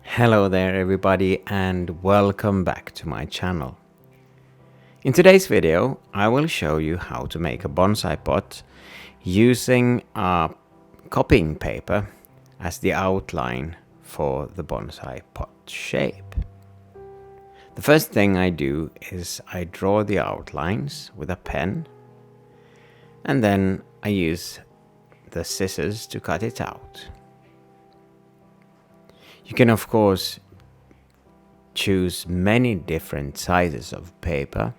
Hello there everybody and welcome back to my channel. In today's video I will show you how to make a bonsai pot using a copying paper as the outline for the bonsai pot shape. The first thing I do is I draw the outlines with a pen and then I use the scissors to cut it out. You can of course choose many different sizes of paper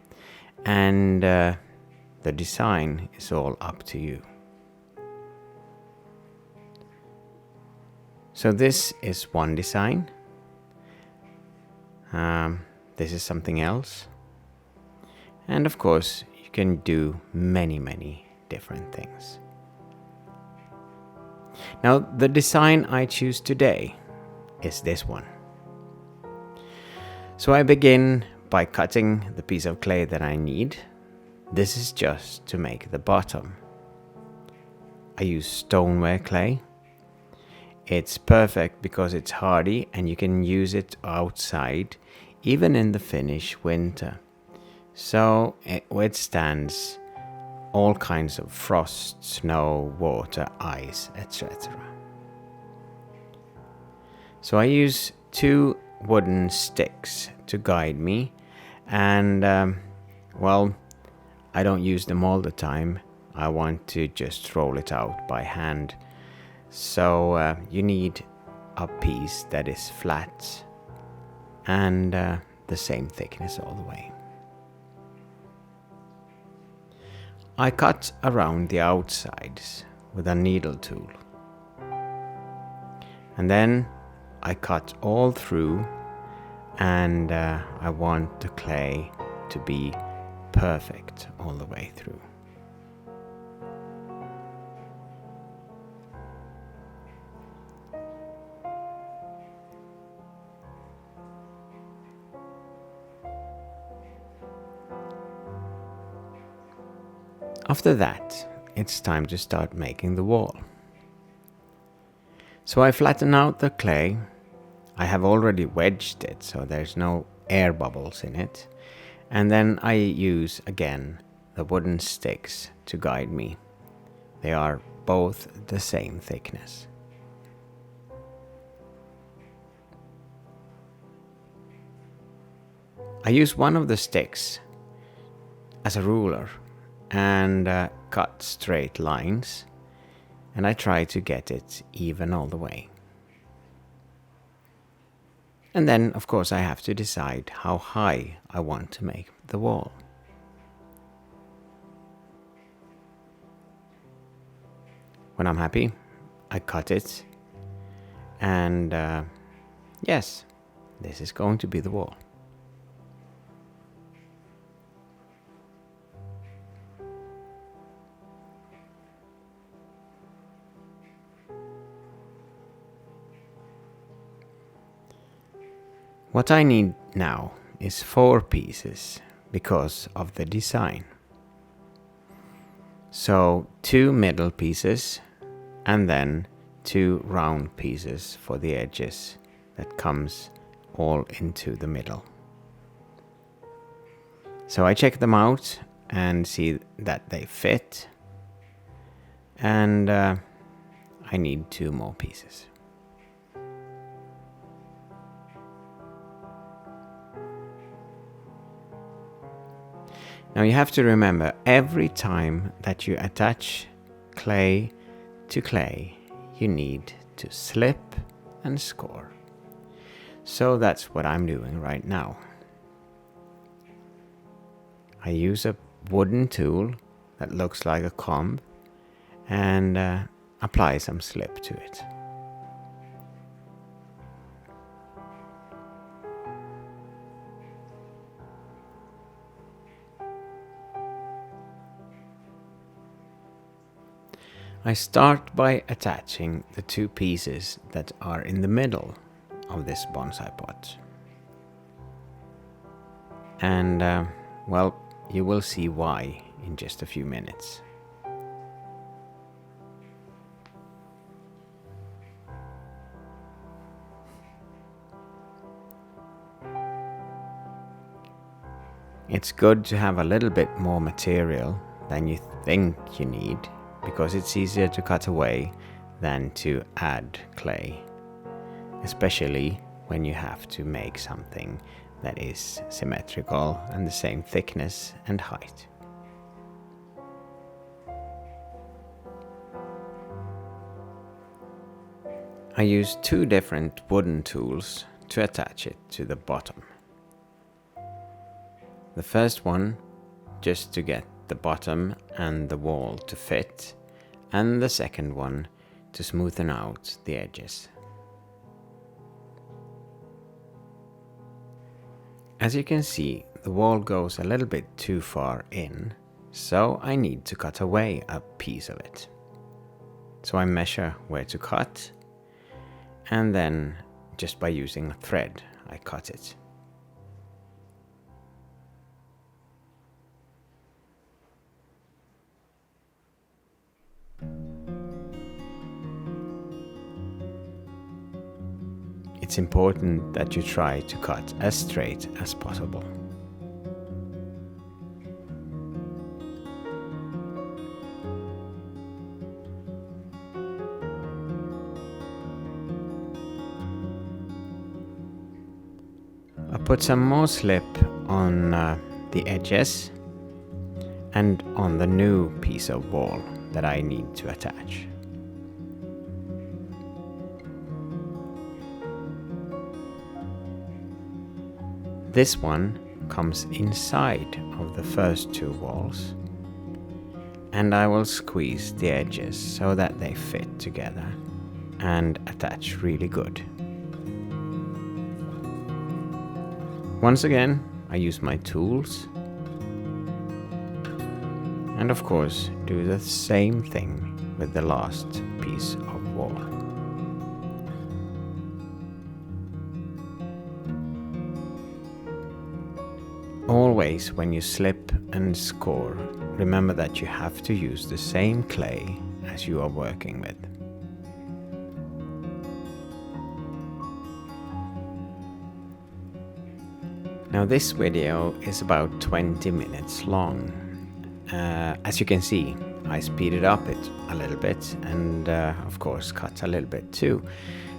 and the design is all up to you. So this is one design. This is something else. And of course you can do many different things. Now the design I choose today is this one. So I begin by cutting the piece of clay that I need. This is just to make the bottom. I use Stoneware-clay. It's perfect because it's hardy and you can use it outside even in the Finnish winter. So it withstands all kinds of frost, snow, water, ice, etc. So I use 2 wooden sticks to guide me and well, I don't use them all the time. I want to just roll it out by hand. So you need a piece that is flat and the same thickness all the way. I cut around the outsides with a needle tool and then I cut all through and I want the clay to be perfect all the way through. After that, it's time to start making the wall. So I flatten out the clay. I have already wedged it, so there's no air bubbles in it. And then I use again the wooden sticks to guide me. They are both the same thickness. I use one of the sticks as a ruler and cut straight lines, and I try to get it even all the way. And then of course I have to decide how high I want to make the wall. When I'm happy, I cut it and yes, this is going to be the wall. What I need now is 4 pieces because of the design. So 2 middle pieces and then 2 round pieces for the edges that comes all into the middle. So I check them out and see that they fit, and I need 2 more pieces. Now you have to remember, every time that you attach clay to clay, you need to slip and score. So that's what I'm doing right now. I use a wooden tool that looks like a comb and apply some slip to it. I start by attaching the 2 pieces that are in the middle of this bonsai pot. And well, you will see why in just a few minutes. It's good to have a little bit more material than you think you need, because it's easier to cut away than to add clay, especially when you have to make something that is symmetrical and the same thickness and height. I use 2 different wooden tools to attach it to the bottom. The first one just to get the bottom and the wall to fit, and the second one to smoothen out the edges. As you can see, the wall goes a little bit too far in, so I need to cut away a piece of it. So I measure where to cut, and then just by using a thread I cut it. It's important that you try to cut as straight as possible. I put some more slip on the edges and on the new piece of wall that I need to attach. This one comes inside of the first 2 walls, and I will squeeze the edges so that they fit together and attach really good. Once again, I use my tools and of course do the same thing with the last piece of wall. Always when you slip and score, remember that you have to use the same clay as you are working with. Now this video is about 20 minutes long. As you can see, I speeded up it a little bit and of course cut a little bit too.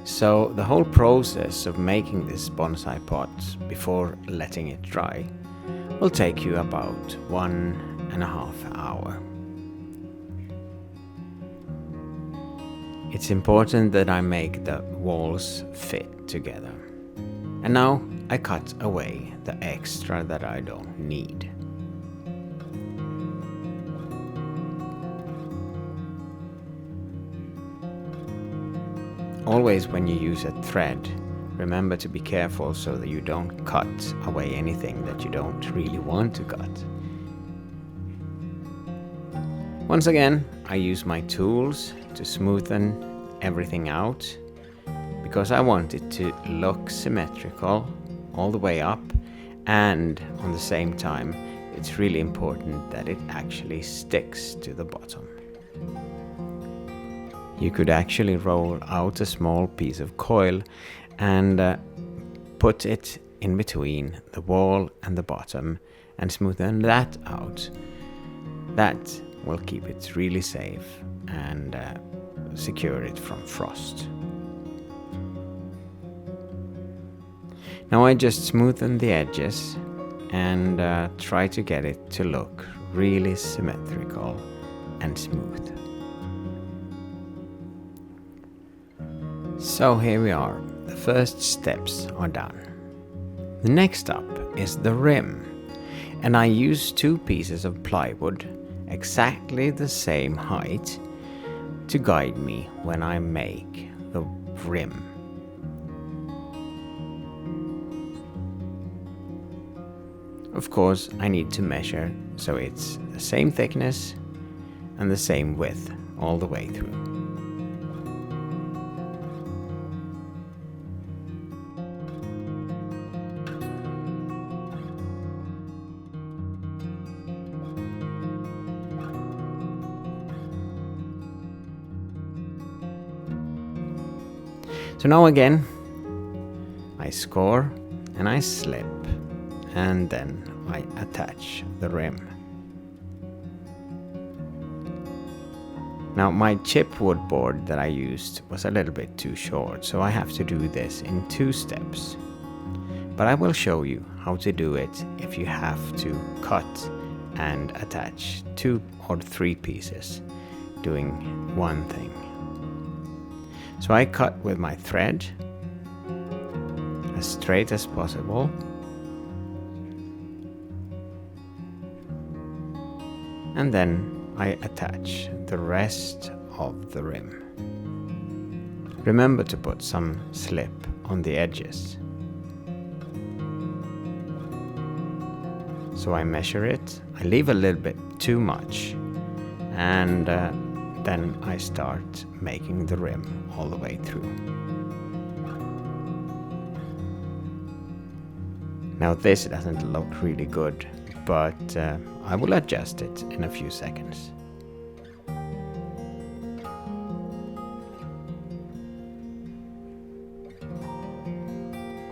So the whole process of making this bonsai pot before letting it dry will take you about 1.5 hours. It's important that I make the walls fit together. And now I cut away the extra that I don't need. Always when you use a thread, remember to be careful so that you don't cut away anything that you don't really want to cut. Once again, I use my tools to smoothen everything out because I want it to look symmetrical all the way up, and on the same time it's really important that it actually sticks to the bottom. You could actually roll out a small piece of coil and put it in between the wall and the bottom and smoothen that out. That will keep it really safe and secure it from frost. Now I just smoothen the edges and try to get it to look really symmetrical and smooth. So here we are, the first steps are done. The next up is the rim, and I use 2 pieces of plywood exactly the same height to guide me when I make the rim. Of course, I need to measure so it's the same thickness and the same width all the way through. So now again, I score and I slip and then I attach the rim. Now my chipwood board that I used was a little bit too short, so I have to do this in 2 steps. But I will show you how to do it if you have to cut and attach 2 or 3 pieces doing one thing. So I cut with my thread as straight as possible. And then I attach the rest of the rim. Remember to put some slip on the edges. So I measure it, I leave a little bit too much, and then I start making the rim all the way through. Now this doesn't look really good, but I will adjust it in a few seconds.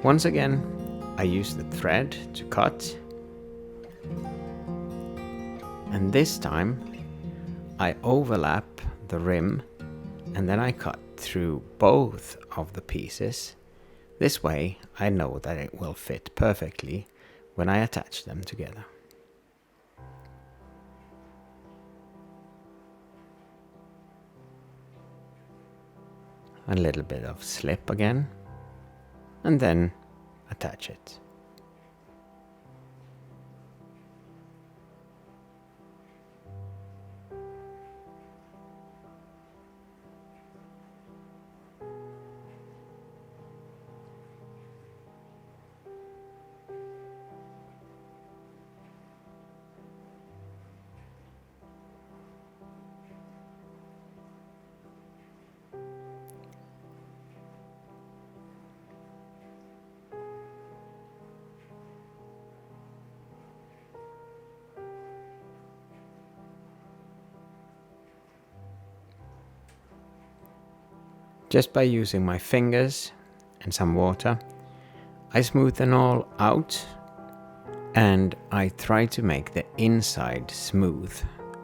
Once again, I use the thread to cut, and this time I overlap the rim and then I cut through both of the pieces. This way I know that it will fit perfectly when I attach them together. A little bit of slip again, and then attach it. Just by using my fingers and some water, I smooth them all out, and I try to make the inside smooth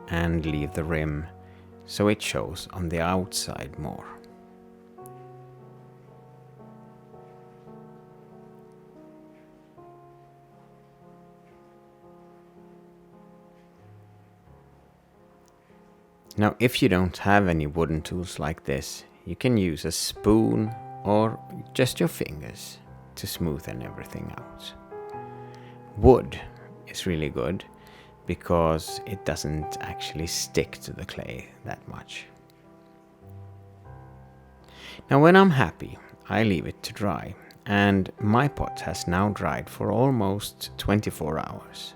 and leave the rim so it shows on the outside more. Now, if you don't have any wooden tools like this, you can use a spoon or just your fingers to smoothen everything out. Wood is really good because it doesn't actually stick to the clay that much. Now when I'm happy, I leave it to dry, and my pot has now dried for almost 24 hours.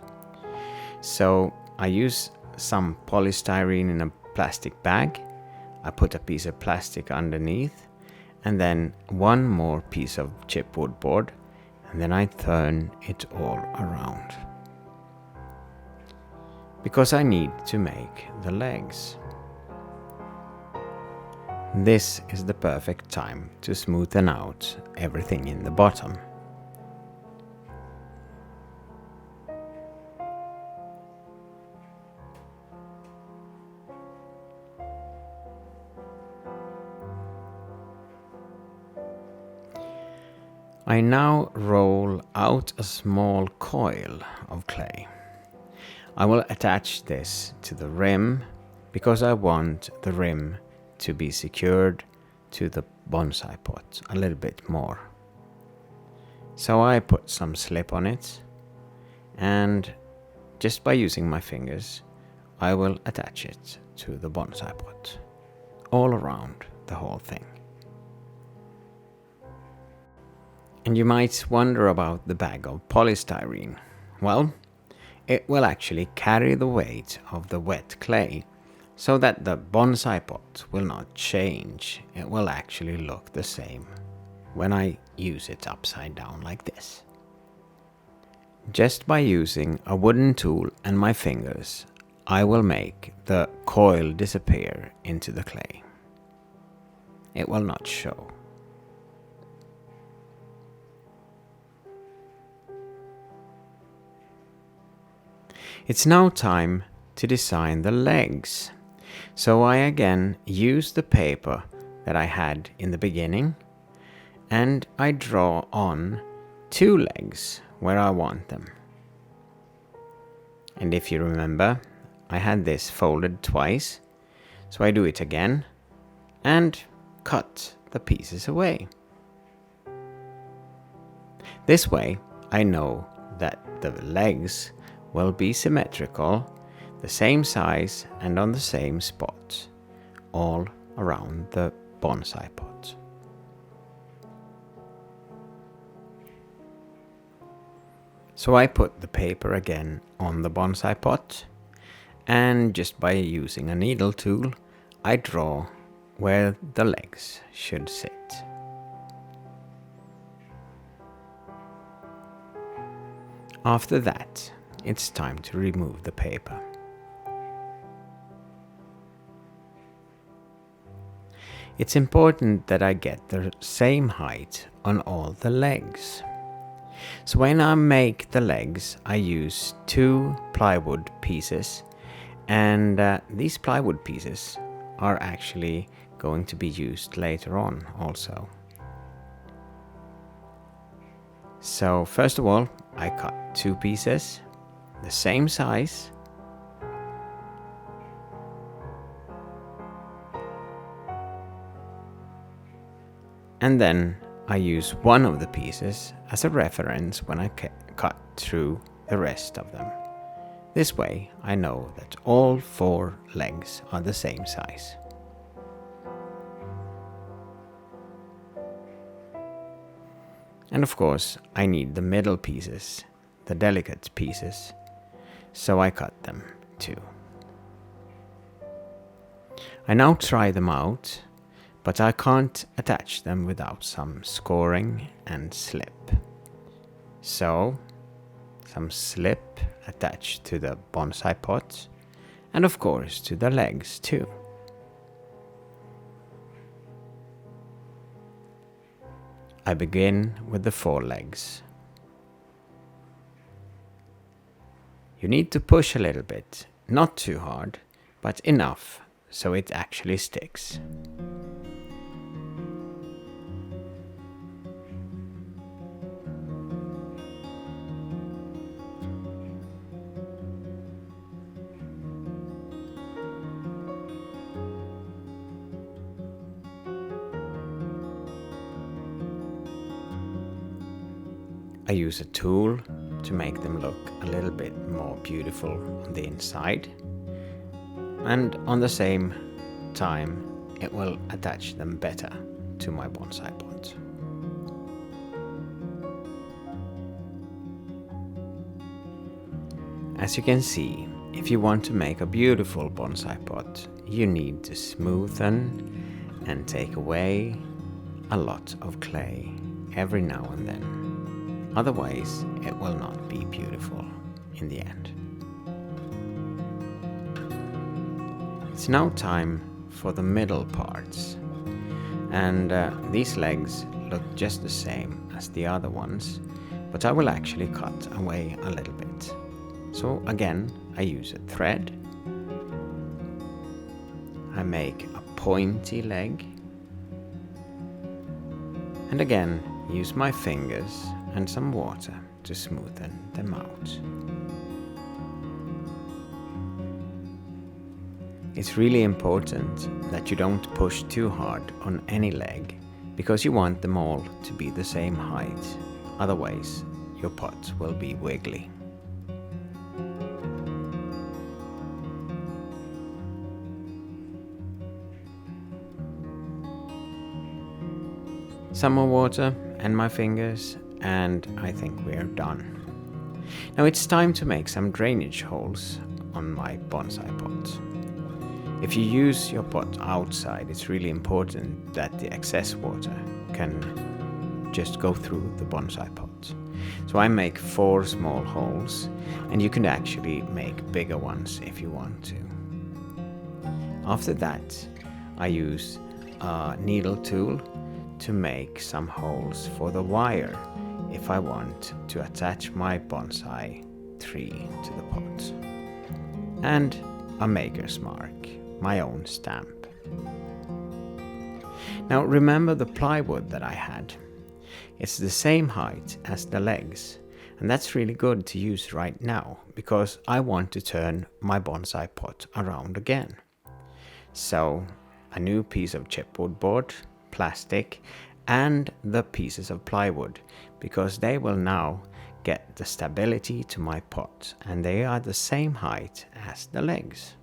So I use some polystyrene in a plastic bag. I put a piece of plastic underneath, and then one more piece of chipwood board, and then I turn it all around. Because I need to make the legs. This is the perfect time to smoothen out everything in the bottom. I now roll out a small coil of clay. I will attach this to the rim because I want the rim to be secured to the bonsai pot a little bit more. So I put some slip on it, and just by using my fingers I will attach it to the bonsai pot all around the whole thing. And you might wonder about the bag of polystyrene. Well, it will actually carry the weight of the wet clay so that the bonsai pot will not change. It will actually look the same when I use it upside down like this. Just by using a wooden tool and my fingers, I will make the coil disappear into the clay. It will not show. It's now time to design the legs. So I again use the paper that I had in the beginning, and I draw on 2 legs where I want them. And if you remember, I had this folded twice, so I do it again and cut the pieces away. This way I know that the legs will be symmetrical, the same size and on the same spot, all around the bonsai pot. So I put the paper again on the bonsai pot, and just by using a needle tool, I draw where the legs should sit. After that, it's time to remove the paper. It's important that I get the same height on all the legs. So when I make the legs, I use 2 plywood pieces, and these plywood pieces are actually going to be used later on also. So first of all, I cut 2 pieces, the same size, and then I use one of the pieces as a reference when I cut through the rest of them. This way I know that all 4 legs are the same size. And of course I need the middle pieces, the delicate pieces, so I cut them too. I now try them out, but I can't attach them without some scoring and slip. So, some slip attached to the bonsai pot, and of course to the legs too. I begin with the 4 legs. You need to push a little bit, not too hard, but enough so it actually sticks. I use a tool to make them look a little bit more beautiful on the inside, and on the same time it will attach them better to my bonsai pot. As you can see, if you want to make a beautiful bonsai pot, you need to smoothen and take away a lot of clay every now and then. Otherwise, it will not be beautiful in the end. It's now time for the middle parts. And these legs look just the same as the other ones, but I will actually cut away a little bit. So again, I use a thread. I make a pointy leg. And again, use my fingers and some water to smoothen them out. It's really important that you don't push too hard on any leg, because you want them all to be the same height, otherwise your pot will be wiggly. Some more water and my fingers, and I think we're done. Now it's time to make some drainage holes on my bonsai pot. If you use your pot outside, it's really important that the excess water can just go through the bonsai pot. So I make 4 small holes, and you can actually make bigger ones if you want to. After that, I use a needle tool to make some holes for the wire if I want to attach my bonsai tree to the pot. and a maker's mark, my own stamp. Now remember the plywood that I had. It's the same height as the legs, and that's really good to use right now because I want to turn my bonsai pot around again. So a new piece of chipboard board, plastic, and the pieces of plywood, because they will now get the stability to my pot, and they are the same height as the legs.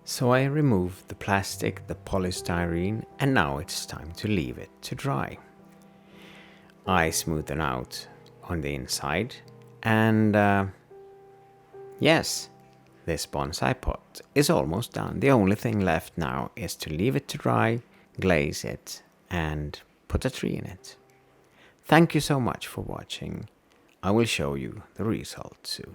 So I removed the plastic, the polystyrene, and now it's time to leave it to dry. I smoothen out on the inside, and yes, this bonsai pot is almost done. The only thing left now is to leave it to dry, glaze it, and put a tree in it. Thank you so much for watching. I will show you the result soon.